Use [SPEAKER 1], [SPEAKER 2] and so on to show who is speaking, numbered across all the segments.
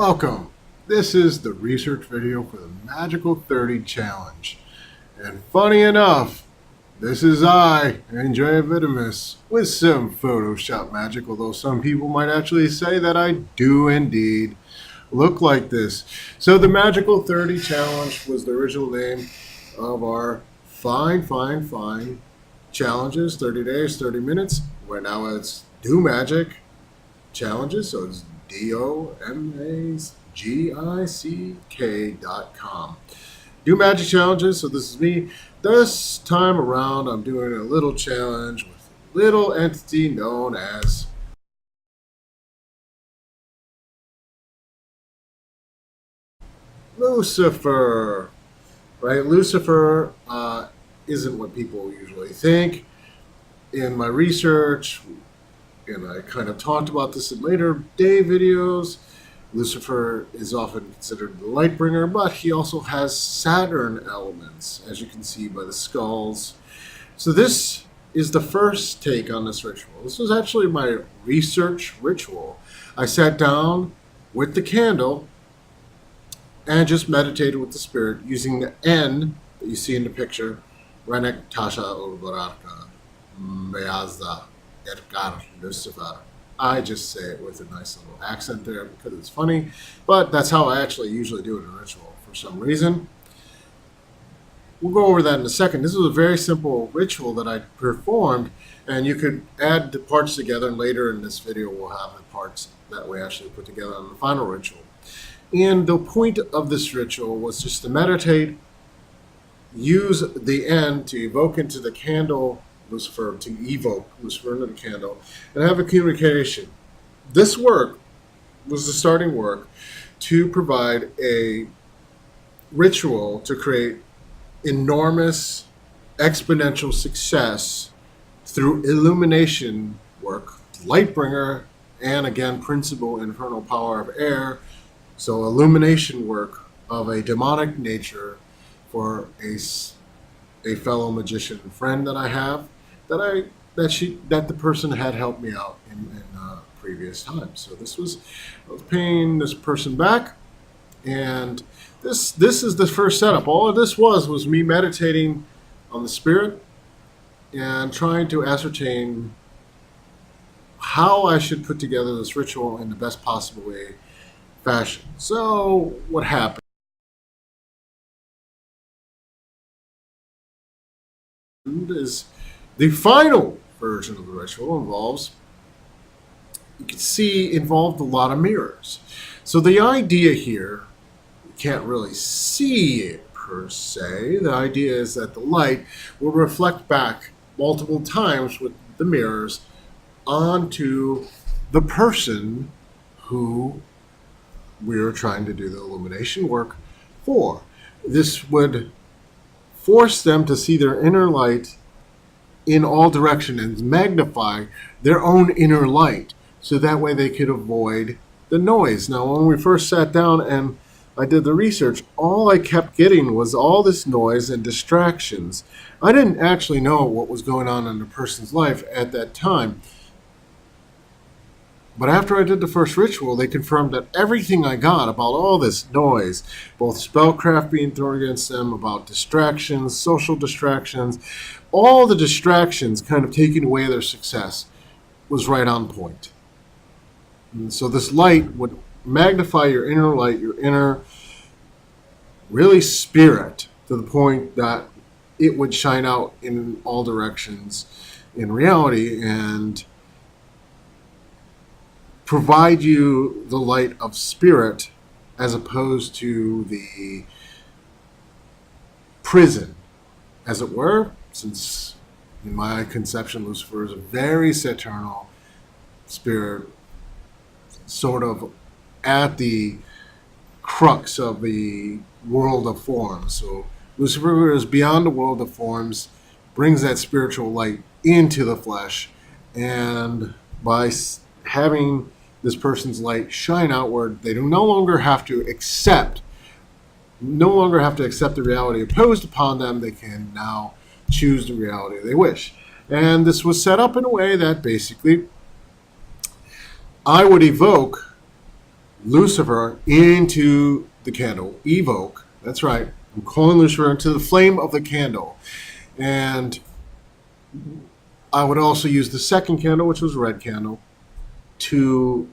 [SPEAKER 1] Welcome. This is the research video for the Magical 30 Challenge. And funny enough, this is I, Andrea Vitamus, with some Photoshop magic, although some people might actually say that I do indeed look like this. So the Magical 30 Challenge was the original name of our fine challenges, 30 days, 30 minutes, where now it's Domagick Challenges, so it's DOMAGICK.com. Domagick Challenges, so this is me. This time around, I'm doing a little challenge with a little entity known as Lucifer. Right? Lucifer isn't what people usually think. In my research, and I kind of talked about this in later day videos, Lucifer is often considered the light bringer, but he also has Saturn elements, as you can see by the skulls. So this is the first take on this ritual. This was actually my research ritual. I sat down with the candle and just meditated with the spirit using the N that you see in the picture, Renek Tasha Ulbaraka Meazda Edgar Lucifer. I just say it with a nice little accent there because it's funny, but that's how I actually usually do it in a ritual for some reason. We'll go over that in a second. This is a very simple ritual that I performed, and you could add the parts together, and later in this video we'll have the parts that we actually put together on the final ritual. And the point of this ritual was just to meditate, use the N to evoke into the candle Lucifer, to evoke Lucifer into the candle, and have a communication. This work was the starting work to provide a ritual to create enormous exponential success through illumination work, Lightbringer, and again, principal infernal power of air. So illumination work of a demonic nature for a fellow magician friend that I have, that the person had helped me out in previous times. So I was paying this person back, and this is the first setup. All of this was me meditating on the spirit and trying to ascertain how I should put together this ritual in the best possible fashion. So what happened is the final version of the ritual involved a lot of mirrors. So the idea here, you can't really see it per se. The idea is that the light will reflect back multiple times with the mirrors onto the person who we're trying to do the illumination work for. This would force them to see their inner light in all directions and magnify their own inner light, so that way they could avoid the noise. Now, when we first sat down and I did the research, all I kept getting was all this noise and distractions. I didn't actually know what was going on in the person's life at that time. But after I did the first ritual, they confirmed that everything I got about all this noise, both spellcraft being thrown against them, about distractions, social distractions, all the distractions kind of taking away their success, was right on point. And so this light would magnify your inner light, your inner really spirit, to the point that it would shine out in all directions in reality and provide you the light of spirit as opposed to the prison, as it were, since in my conception Lucifer is a very saturnal spirit, sort of at the crux of the world of forms. So Lucifer is beyond the world of forms, brings that spiritual light into the flesh, and by having this person's light shine outward, they do no longer have to accept the reality imposed upon them. They can now choose the reality they wish. And this was set up in a way that basically I would evoke Lucifer into the candle. Evoke. That's right. I'm calling Lucifer into the flame of the candle. And I would also use the second candle, which was a red candle, to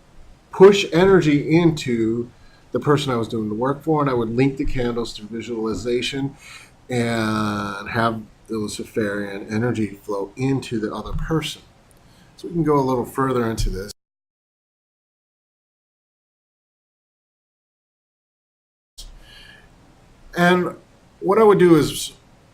[SPEAKER 1] push energy into the person I was doing the work for. And I would link the candles through visualization and have the Luciferian energy flow into the other person. So we can go a little further into this. And what I would do is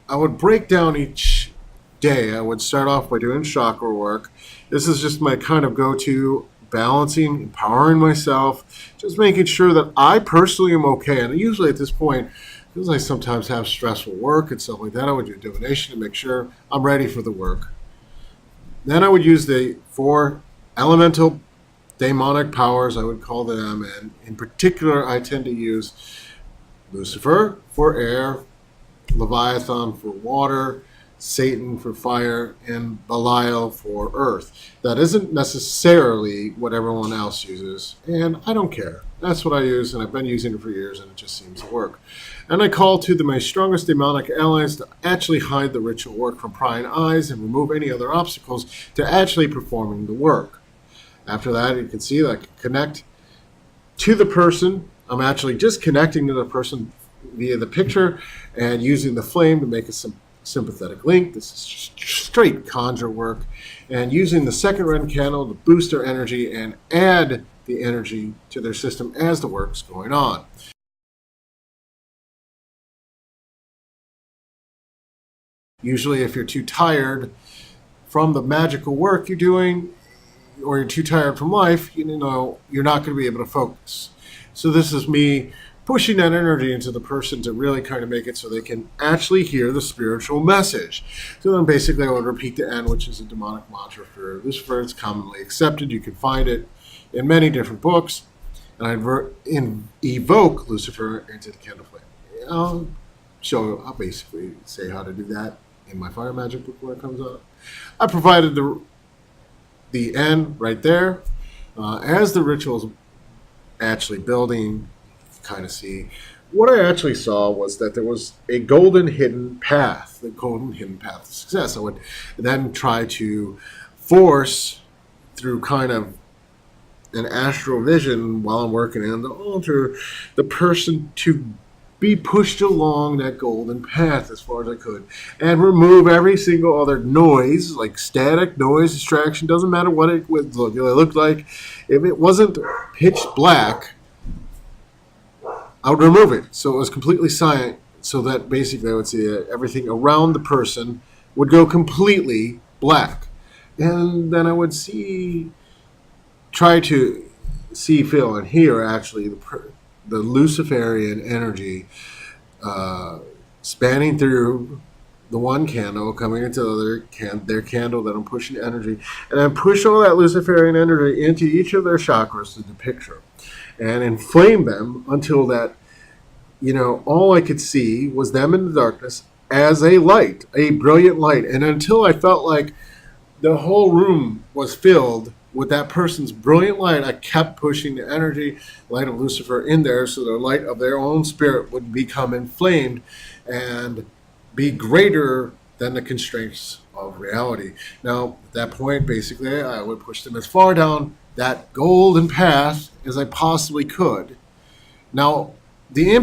[SPEAKER 1] I would break down each day. I would start off by doing chakra work. This is just my kind of go-to, balancing, empowering myself, just making sure that I personally am okay. And usually at this point, because I sometimes have stressful work and stuff like that, I would do divination to make sure I'm ready for the work. Then I would use the 4 elemental demonic powers, I would call them, and in particular, I tend to use Lucifer for air, Leviathan for water, Satan for fire, and Belial for earth. That isn't necessarily what everyone else uses, and I don't care. That's what I use, and I've been using it for years, and it just seems to work. And I call to my strongest demonic allies to actually hide the ritual work from prying eyes and remove any other obstacles to actually performing the work. After that, you can see that I can connect to the person. I'm actually just connecting to the person via the picture and using the flame to make a sympathetic link. This is just straight conjure work. And using the second red candle to boost their energy and add the energy to their system as the work's going on. Usually if you're too tired from the magical work you're doing, or you're too tired from life, you're not going to be able to focus. So this is me pushing that energy into the person to really kind of make it so they can actually hear the spiritual message. So then basically I would repeat the N, which is a demonic mantra for Lucifer. It's commonly accepted. You can find it in many different books. And I'd evoke Lucifer into the candle flame. I'll basically say how to do that in my fire magic book when it comes out. I provided the N right there. As the ritual's actually building, kind of see, what I actually saw was that there was a golden hidden path, the golden hidden path of success. I would then try to force through kind of an astral vision while I'm working on the altar, the person to be pushed along that golden path as far as I could and remove every single other noise, like static, noise, distraction, doesn't matter what it would look like. If it wasn't pitch black, I would remove it. So it was completely silent, so that basically I would see everything around the person would go completely black. And then I would try to see, feel, and hear actually the Luciferian energy spanning through the one candle, coming into their candle that I'm pushing energy, and I push all that Luciferian energy into each of their chakras in the picture, and inflame them until that, all I could see was them in the darkness as a light, a brilliant light, and until I felt like the whole room was filled with that person's brilliant light, I kept pushing the energy, light of Lucifer in there, so the light of their own spirit would become inflamed and be greater than the constraints of reality. Now, at that point, basically, I would push them as far down that golden path as I possibly could. Now, the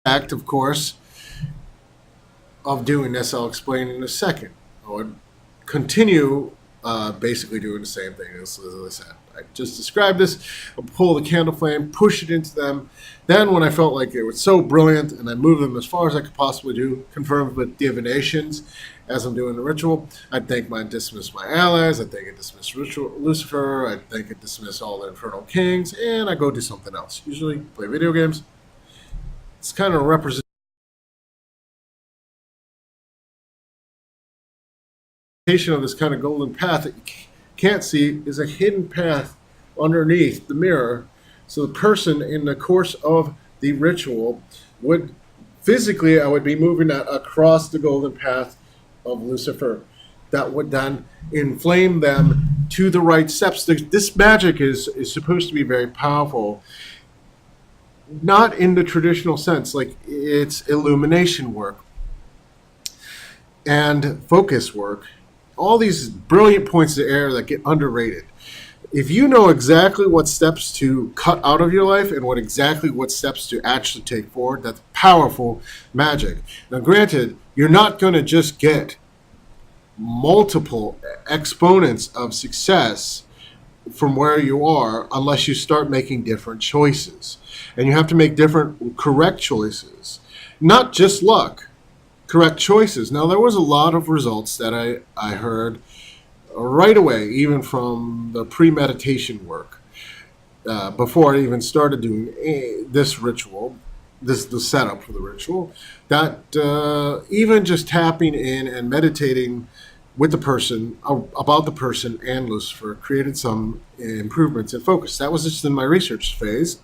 [SPEAKER 1] impact, of course, of doing this, I'll explain in a second. I would continue basically doing the same thing as I said. I just described this. I'll pull the candle flame, push it into them. Then when I felt like it was so brilliant and I moved them as far as I could possibly do, confirmed with divinations as I'm doing the ritual, I'd dismiss my allies, I'd dismiss Lucifer, I'd dismiss all the infernal kings, and I go do something else. Usually play video games. It's kind of a representation of this kind of golden path that you can't see is a hidden path underneath the mirror. So the person in the course of the ritual would physically, I would be moving that across the golden path of Lucifer. That would then inflame them to the right steps. This magic is supposed to be very powerful, not in the traditional sense. Like, it's illumination work and focus work, all these brilliant points of air that get underrated. If you know exactly what steps to cut out of your life and what steps to actually take forward, that's powerful magic. Now, granted, you're not going to just get multiple exponents of success from where you are unless you start making different choices. And you have to make different correct choices, not just luck, correct choices. Now, there was a lot of results that I heard right away, even from the premeditation work, before I even started doing this ritual, the setup for the ritual, that even just tapping in and meditating with the person, about the person and Lucifer, created some improvements in focus. That was just in my research phase,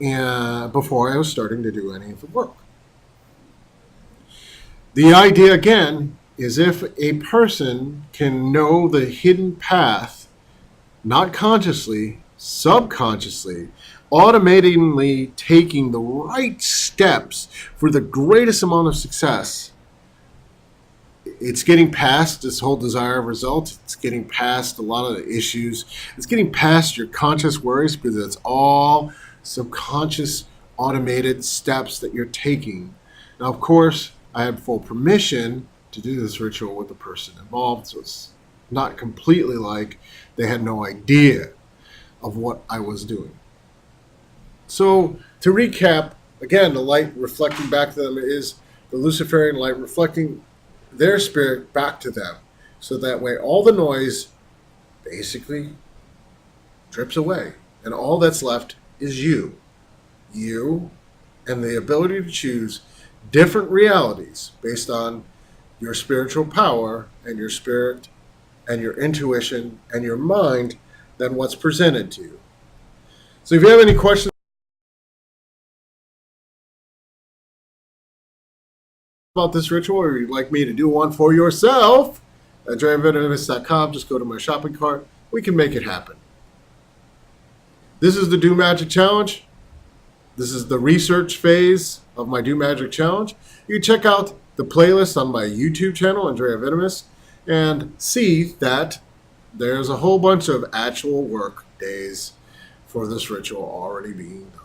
[SPEAKER 1] and before I was starting to do any of the work. The idea, again, is if a person can know the hidden path, not consciously, subconsciously, automatically taking the right steps for the greatest amount of success, it's getting past this whole desire of results. It's getting past a lot of the issues. It's getting past your conscious worries, because it's all subconscious automated steps that you're taking. Now, of course, I had full permission to do this ritual with the person involved, so it's not completely like they had no idea of what I was doing. So, to recap, again, the light reflecting back to them is the Luciferian light reflecting their spirit back to them. So that way all the noise basically drips away. And all that's left is you. You and the ability to choose different realities based on your spiritual power and your spirit and your intuition and your mind than what's presented to you. So if you have any questions about this ritual, or you'd like me to do one for yourself, at DreAvenomous.com, just go to my shopping cart. We can make it happen. This is the Domagick Challenge. This is the research phase of my Domagick Challenge. You can check out the playlist on my YouTube channel, Andrea Venomous, and see that there's a whole bunch of actual work days for this ritual already being done.